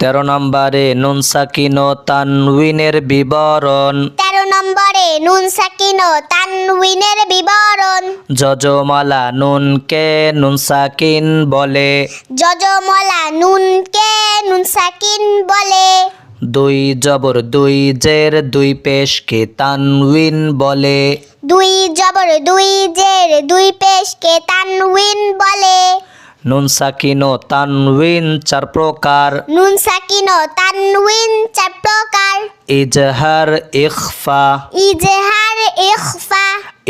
13 নম্বরে নুন সাকিন ও তানউইনের বিবরণ। 13 নম্বরে নুন সাকিন ও তানউইনের বিবরণ। যজমালা নুনকে নুন সাকিন বলে। যজমলা নুনকে নুন সাকিন বলে। 2 জবর 2 জের 2 পেশকে তানউইন বলে। 2 জবর 2 জের 2 পেশকে তানউইন বলে। নুন সাকিন ও তানউইন 4 প্রকার। নুন সাকিন ও তানউইন 4 প্রকার। ইজহার ইখফা। ইজহার ইখফা।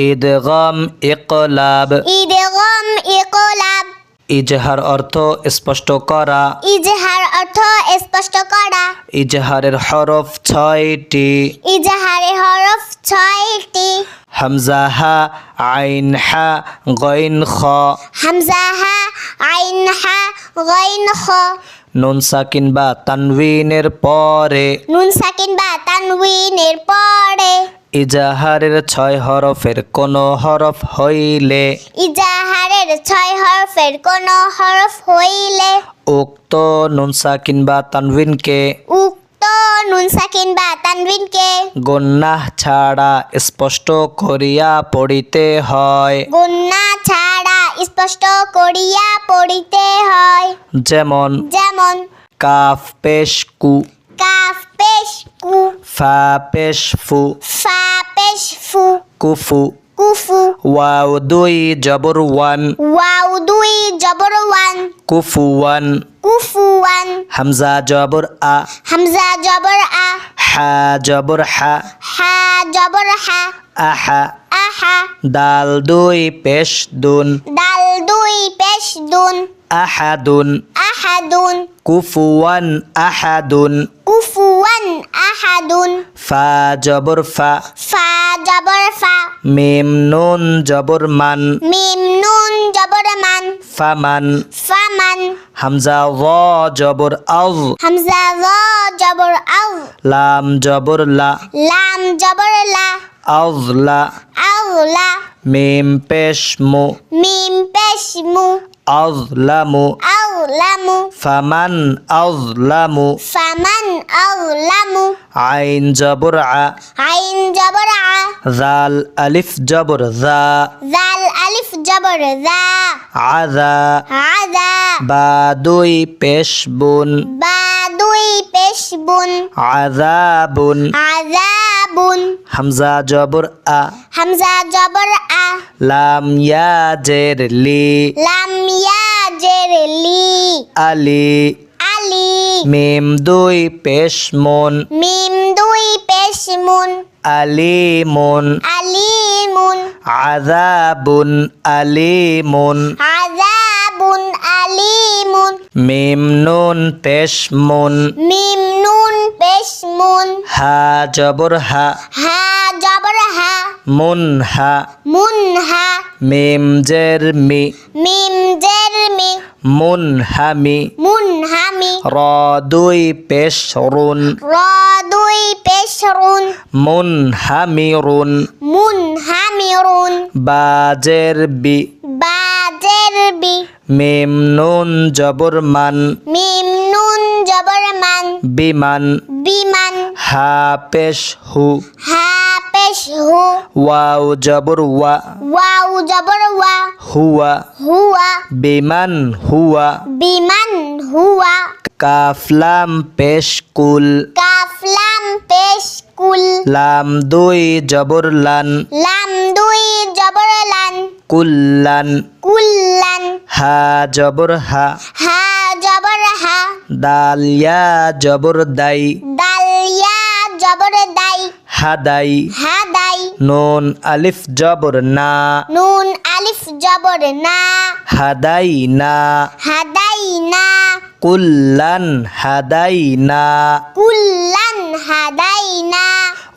ইদগাম ইকলাব। ইদগাম ইকলাব। ইজহার অর্থ স্পষ্ট করা। ইজহার অর্থ স্পষ্ট করা। ইজহারের হরফ 6টি। ইজহারের হরফ 6টি। হামজা হা আইন হা গইন খ। হামজা হা আইন হা গাইন খ। নুন সাকিন বা তানউইনের পরে। নুন সাকিন বা তানউইনের পরে। ইজাহারের 6 হরফের কোন হরফ হইলে। ইজাহারের 6 হরফের কোন হরফ হইলে। উক্ত নুন সাকিন বা তানউইনকে। উক্ত নুন সাকিন বা তানউইনকে গুন্নাহ ছাড়া স্পষ্ট করিয়া পড়িতে হয়। গুন্না ছাড়া স্পষ্ট করিয়া পড়িতে হয়। যেমন যেমন কাফ পেশ কু। কাফ পেশ কু। ফা পেশ ফু। ফা পেশ ফু। কুফু। কুফু। ওয়াও 2 জবর 1 ওয়াও 2 জবর 1 কুফুয়ান। কুফুয়ান। হামজা জবর আ। হামজা জবর আ। হা জবর হা। হা জবর হা। আহা। আহা। দাল 2 পেশ দুন। দাল 2 পেশ দুন। আহাদুন। আহাদুন। কুফুয়ান আহাদুন। কুফুয়ান আহাদুন। ফা জবর ফা। ফা জবর ফা। মিম নুন জবর মান। মিম নুন জবর মান। ফামান। ফামান। হামজা য জবর আয। হামজা য জবর আউ। লাম জবর লা। লাম জবর লা। আযলা। আউলা। মিম পেশ মু। মিম পেশ মু। আযলামু। আউলামু। ফামান আযলামু। ফামান আউলামু। আইন জবর আ। আইন জবর আ। জাল আলিফ জবর যা। জাল আলিফ জবর যা। আযা। আযা। বা 2 পেশ বুন। বা 2 পেশ বুন। আযাবুন। আযাবুন। হামজা জবর আ। হামজা জবর আ। লাম ইয়া জের লি। লাম ইয়া জের লি। আলি। আলি। মিম 2 পেশ মুন। মিম 2 পেশ মুন। আলিমুন। আলিমুন। আযাবুন আলিমুন। আযাবুন আলিমুন। মিম নুন পেশ মুন। মিম নুন পেশ মুন। হা জবর হা। হা জবর হা। মুন হা। মুন হা। মিম জের মি। মিম জের মি। মুন হামি। মুন হামি। র 2 পেশ রুন। র 2 পেশ রুন। মুন হামিরুন। মুন হামিরুন। বা জের বি। বা জের বি। মিম নুন জবর মান। মিম নুন জবর মান। বিমান। বিমান। হা পেশ হু। হা পেশ হু। ওয়াও জবর ওয়া। ওয়াও জবর ওয়া। হুয়া। হুয়া। বিমান হুয়া। বিমান হুয়া। কাফ লাম পেশ কুল। কাফ লাম পেশ কুল। লাম 2 জবর লান। লাম 2 জবর লান। কুল্লান। কুল্লান। হা জবর হা। হা জবর হা। দাল ইয়া জবর দাই। দাল ইয়া জবর দাই। হাদাই। হাদাই। নুন আলিফ জবর না। নুন আলিফ জবর না। হাদাই না। হাদাই না। কুল্লান হাদাই না। কুল্লান হাদাই না।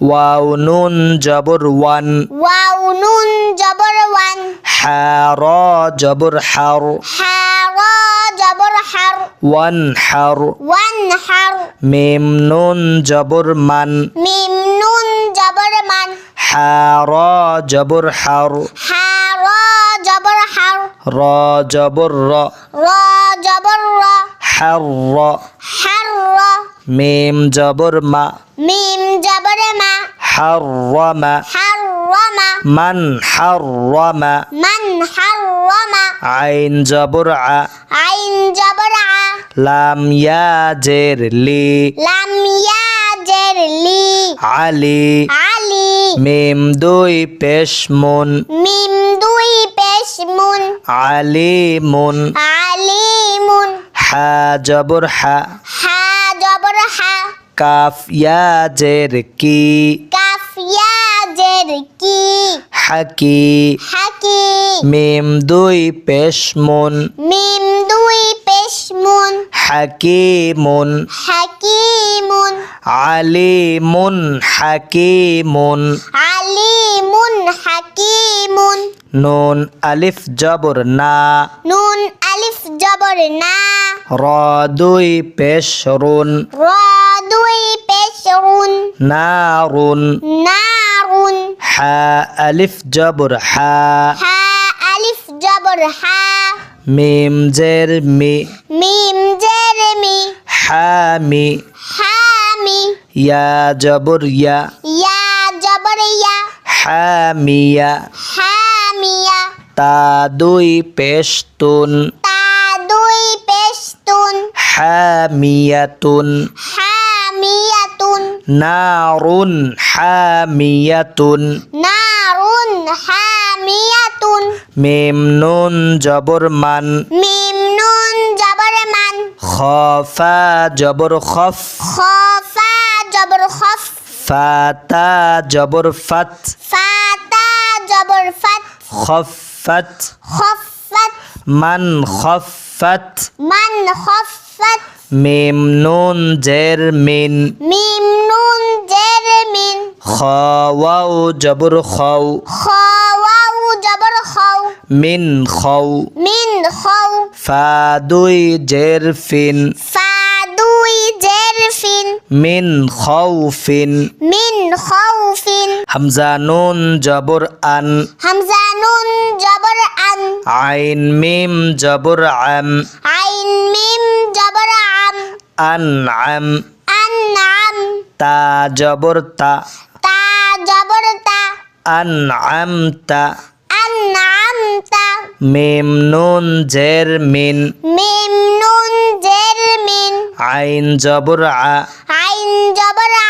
ওয়াও নুন জবর ওয়ান। ওয়াও নুন জবর ওয়ান। হা র জবর হার। হা র জবর হার। ওয়ান হার। ওয়ান হার। মিম নুন জবর মান। মিম নুন জবর মান। হা র জবর হার। হা র জবর হার। র জবর র। র জবর র। হার র। হার র। মিম জবর মা মিম জবর মা হাররামা হাররামা মান হাররামা মান হাররামা আইন জবর আ আইন জবর আ লাম ইয়া জের লি লাম ইয়া জের লি আলি আলি মিম দুই পেশ মুন মিম দুই পেশ মুন আলিমুন আলিমুন হা জবর হা হা জবর হা কাফ ইয়া জের কি কাফ ইয়া জের কি হাকি হাকি মিম দুই পেশ মুন মিম দুই পেশ মুন হাকিমুন হাকিমুন আলিমুন হাকিমুন আলিমুন হাকিমুন নুন আলিফ জবর না নুন আলিফ জবর না র দুই পেশ রুন র দুই পেশ রুন নারুন নারুন হা আলিফ জবর হা হা আলিফ জবর হা মিম জের মি মিম জের মি হামি হামি ইয়া জবর ইয়া ইয়া জবর ইয়া হামিয়া হামিয়া তা দুই পেশ তুন তা দুই পেশ তুন হামিয়াতুন হামিয়াতুন নারুন হামিয়াতুন নারুন হামিয়াতুন মিম নুন জবর মান মিম নুন জবর মান খফা জবর খফ খফা জবর খফ ফাতা জবর ফাত ফাতা জবর ফাত খফাত খফাত মান খফাত মান খফাত মিম নুন জের মিন মিম নুন জের মিন খাওয়াও জবর খাও খাওয়াও জবর খাও মিন খাও মিন খাও ফা দুই জের ফিন ফা দুই জের ফিন মিন খাউফিন মিন খাউফিন হামজা নুন জবর আন হামজা নুন জবর আন আইন মিম জবর আম আইন মিম জবর আম আনআম আনআম তা জবর তা তা জবর তা আনআমতা আনআমতা মিম নুন জের মিন মিম নুন জের মিন আইন জবর আ আইন জবর আ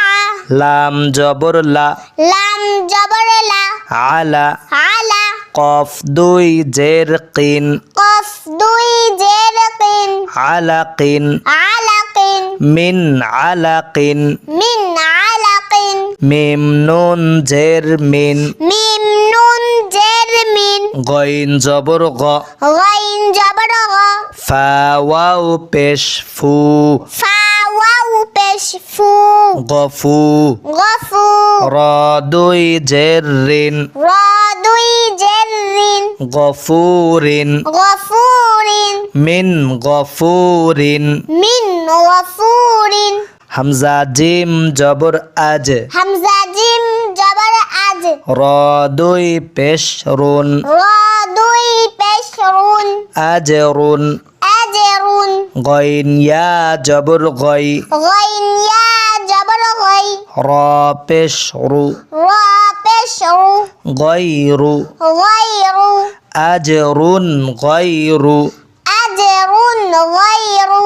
লাম জবর লা লাম জবর লা আলা আলা কফ দুই জের কিন কফ দুই জের কিন আলাকিন আলাকিন মিন আলাকিন মিন আলাকিন মিম নুন জের মিন মিম নুন জের মিন গইন জবর গ গাইন জবর গ ফা ওয়াও পেশ ফু ফা ওয়াও পেশ ফু গফু গফু র দুই জের রিন র দুই জের রিন গফুরিন গফুরিন মিন গফুরিন মিন গফুরিন হামজা জিম জবর আজ হামজা জিম জবর আজ র দুই পেশ রুন র দুই পেশ রুন আজরুন আজরুন গইন ইয়া জবর গই গাইন ইয়া জবর গাই র পেশ রু র পেশ রু গইরু গাইরু আজরুন গইরু আজরুন গাইরু